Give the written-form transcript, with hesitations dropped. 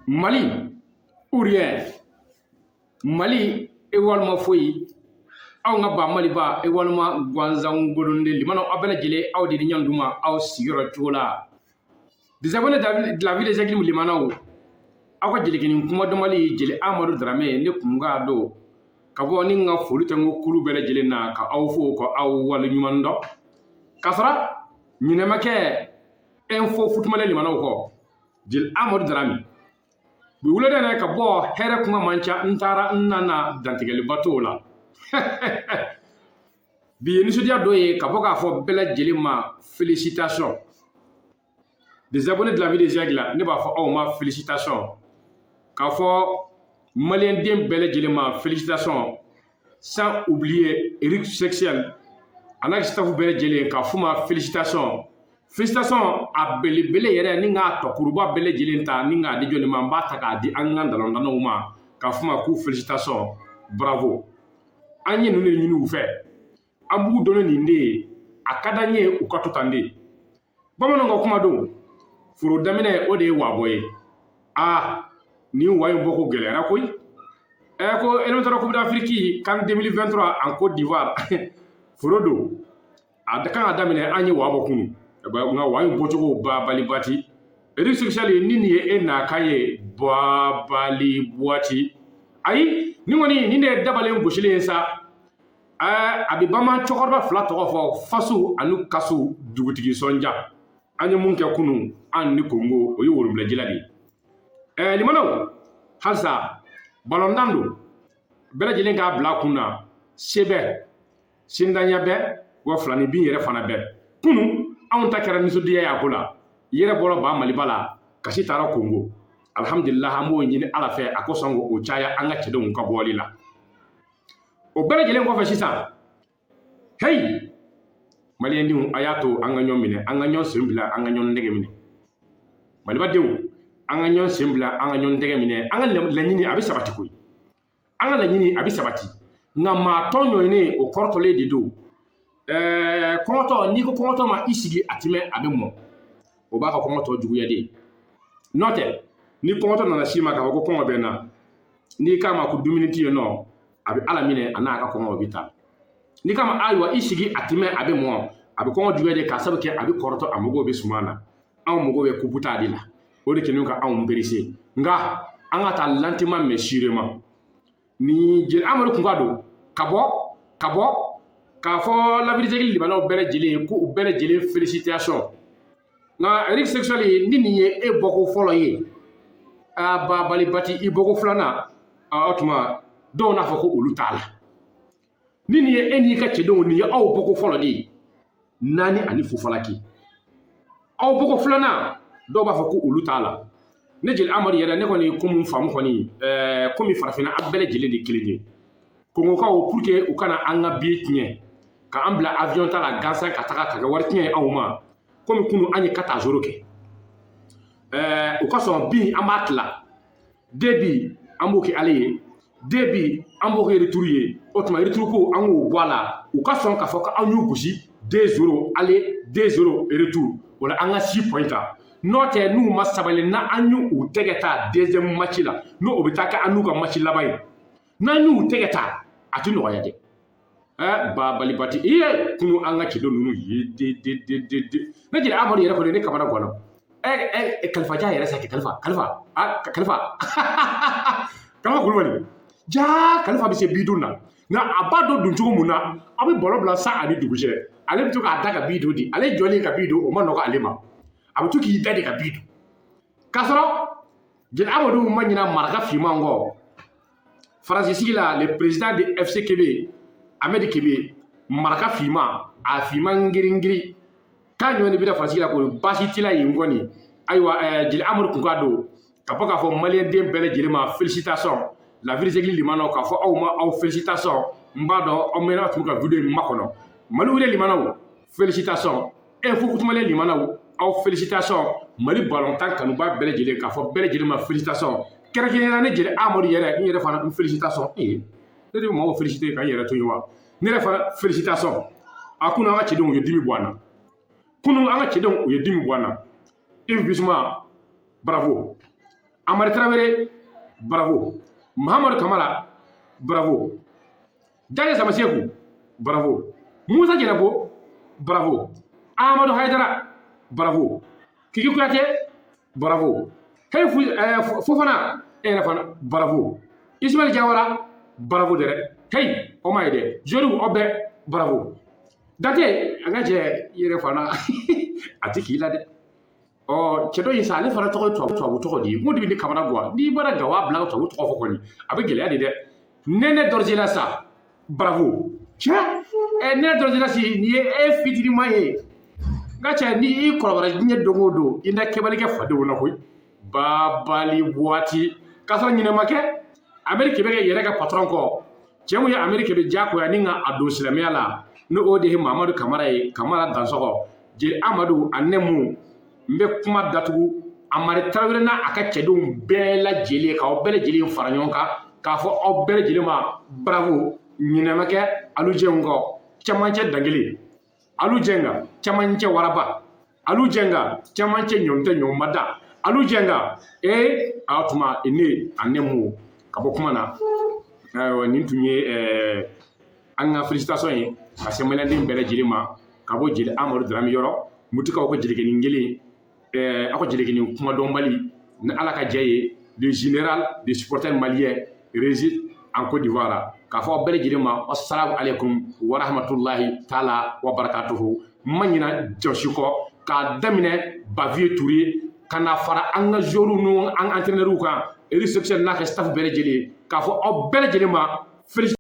Mali ou rien. Mali également foyi aw nga ba Mali ba également gwanzan golonde limano abela jele aw de nyanduma aw sigiro chola des abonnés de la ville des églimes limano aw ka jele kini kuma do Mali jele Amadou Dramé ne kunga do ka bo ni nga folu tango kulu bela jele na ka aw fo ko aw wal nyumando kasra nyine make info footmale limano ko jele Amadou Dramé bi wule dene ka bo here kuma mancha ntara nana dantigeli batola bi ni sodia doye ka bo ka fo bela jeli ma félicitations des abonnés de la vie des aigles ne ba fo o ma félicitations ka fo malien dem bela jeli ma félicitations sans oublier Eric Sexuel anak staff bela jeli ka fo ma félicitations. Félicitations à Bele yere ni nga tokuruba bele jilinta ni nga de joni ma mbata ka di an nganda londana uma ka fuma ku félicitations bravo anye no ni u fe ambu dono ni nde akadanye u katutande bamano ngo kuma do furo damine o de wa boye ni wayo boko gelera koy ko éliminatoire coupe d'Afrique kan 2023 en Côte d'Ivoire furo do adaka adamine anye wa bokunu nga wayo bochogo ba bali bati Eric Sexuel nini e na kaye ba bali bwati ai ni woni ni ne dabale ngoshile sa abi bama chokorba fla to fo fasu anu kasu dugutigi sonja anya munke kunu an ni Congo o yoru bla jiladi limano halsa balondando bela jilen ga bla kuna sebe sindanya be wo flani bi yere fana be kunu on ta kɛra nisɔndiya y'a ko la yɛrɛ bɔra ba Mali bala kasi taara Congo alhamdulillah an b'o ɲini ala fɛ a ko sɔn o caya an ka cɛdenw ka bɔli la o bɛɛ lajɛlen kɔfɛ sisan hey maliyɛndenw a y'a to an ka ɲɔn minɛ an ka ɲɔn sen bila an ka ɲɔn tɛgɛ minɛ malibadenw an ka ɲɔn sen bila an ka ɲɔn tɛgɛ minɛ an ka laɲini a bɛ sabati koyi an ka laɲini a bɛ sabati nka maa tɔn ɲɔgɔnnen o kɔrɔtɔlen de don kɔngɔtɔ n'i ko kɔngɔtɔ ma i sigi a timɛ a bɛ mɔ o b'a ka kɔngɔtɔ juguya de n'o tɛ ni kɔngɔtɔ nana si ma k'a fɔ ko kɔngɔ bɛ n na n'i k'a ma ko dumuni tɛ yen nɔ a bɛ ala minɛ a n'a ka kɔngɔ bɛ taa n'i k'a ma ayiwa i sigi a timɛ a bɛ mɔ a bɛ kɔngɔ juguya de k'a sabu kɛ a bɛ kɔrɔtɔ a mago bɛ suma na anw mago bɛ kuputa de la o de kɛlen ka anw berese nka an ka taa lantima mɛ sirema ni jeli Amadu kun ka don ka bɔ k'a fɔ labirijɛgili limanaw bɛɛ lajɛlen ko u bɛɛ lajɛlen félicitations nka Eric Sexuel ni nin ye e bɔko fɔlɔ ye ba bali bati i bɔko filanan o tuma dɔw n'a fɔ ko olu t'a la ni nin ye e n'i ka cɛdenw nin ye aw bɔko fɔlɔ de ye naani ani fufalaki aw bɔko filanan dɔw b'a fɔ ko olu t'a la ne jeli Amadu yɛrɛ ne kɔni komi faamu kɔni komi farafinna a bɛɛ lajɛlen de kelen ye Kongokaw pour que u kana an ka bi tiɲɛ ka an bila avion ta la gansan ka taga ka kɛ wari tiɲɛ ye aw ma komi kunu an ye kata zoro kɛ u ka sɔn bi an b'a tila de bi an b'o kɛ ale ye de bi an b'o kɛ retour ye o tuma retour ko an k'o bɔ a la u ka sɔn k'a fɔ ko an y'u gosi 2-0 ale 2-0 retour o la an ka 6 points ta n'o tɛ n'u ma sabali na an y'u tɛgɛ ta deuxième match la n'o o bɛ taa kɛ an n'u ka match laban ye n'an y'u tɛgɛ ta a tɛ nɔgɔya dɛ ba bali bati iye kunu an ka cɛdenw ninnu ye de ne jeli Amadu yɛrɛ kɔni ne kamana gɔnna kalifa ja yɛrɛ sa kalifa Kulubali ja kalifa bɛ se bidon na nka a b'a dɔn dun cogo mun na a bɛ bɔlɔ bila sa ani dugusɛ ale bɛ to k'a da ka bidon di ale jɔlen ka bidon o ma nɔgɔ ale ma a bɛ to k'i da de ka bidon k'a sɔrɔ jeli Amadu ma ɲina maraka finman kɔ Faransi sigi la le président de FC Kebe Ahmed Kebe maraka finman a finman ngiringiri k'a ɲɔgɔn de bɛ Faransi la ko baasi t'i la yen kɔni ayiwa jeli Amadu kun ka don ka bɔ k'a fɔ maliyɛnden bɛɛ lajɛlen ma félicitations la ville des églimes limanaw k'a fɔ aw ma aw félicitations n b'a dɔn aw mɛnna tun ka vidéo in makɔnɔ Mali wele limanaw félicitations info kutumalen limanaw aw félicitations Mali balontan kanuba bɛɛ lajɛlen k'a fɔ bɛɛ lajɛlen ma félicitations kɛrɛnkɛrɛnnenya ne jeli Amadu yɛrɛ n yɛrɛ fana n félicitations ne de bɛ mɔgɔw féliciter ka n yɛrɛ to yen wa ne yɛrɛ fana félicitations a kunu an ka cɛdenw u ye dimi bɔ an na kunu an ka cɛdenw u ye dimi bɔ an na Yves Bissouma bravo Amari Traoré, bravo. Mahamadou Kamara, bravo. Daniel Samasekou, bravo. Moussa Djenabo, bravo. Amadou Haïdara, bravo. Kiki Kouyaté, bravo. Hey Fofana, bravo. Ismaël Diawara, bravo direct. Hey, Omaïde, Jorou Obe, bravo. Date, Agaje, Yerefana, Atiki Lade. Oh, Chedo is a little to di. Would be the Camaragua, ni bara gawa blanc to Tofoni. Abigel de Nene Dorzelasa, bravo. Cha, and Nene Dorzelasi, near a fit in my head. Gacha ni collaborate near Domodo in the Cabalga for the one. Babali Wati, Castle Ninamake, America Yerega Patronco. Jamu ya America be Jaco Aninga Adosilamela, no ode him Mamadou Kamara Danso, J. Amadou Anemu. Mbe kuma datugu Amari Traoré na aka cɛdenw bɛɛ lajɛlen k'aw bɛɛ lajɛlen fara ɲɔgɔn kan k'a fɔ aw bɛɛ lajɛlen ma bravo ɲinɛmakɛ alu jɛn kɔ cɛmancɛ dangele alu jɛn ka cɛmancɛ waraba alu jɛn ka cɛmancɛ ɲɔntɛ ɲɔnmada alu jɛn ka a tuma ne anemu ka bɔ kuma na nin tun ye an ka félicitation ye ka se maliyɛnden bɛɛ lajɛlen ma ka bɔ jeli Amadou Darame yɔrɔ mutikaw ko jelikɛnin kelen ako jelikɛnin kumadɔnbali ni ala ka jɛ ye le général des supporters maliens réside en Côte d'Ivoire k'a fɔ bɛɛ lajɛlen ma assalamu alaikum wa rahmatulahi taala wa barakatuhu ma ɲina jɔsi kɔ k'a daminɛ Bavier Touré ka na fara an ka joueurs n'u an entraîneurs kan réception n'a ka staff bɛɛ lajɛlen k'a fɔ aw bɛɛ lajɛlen ma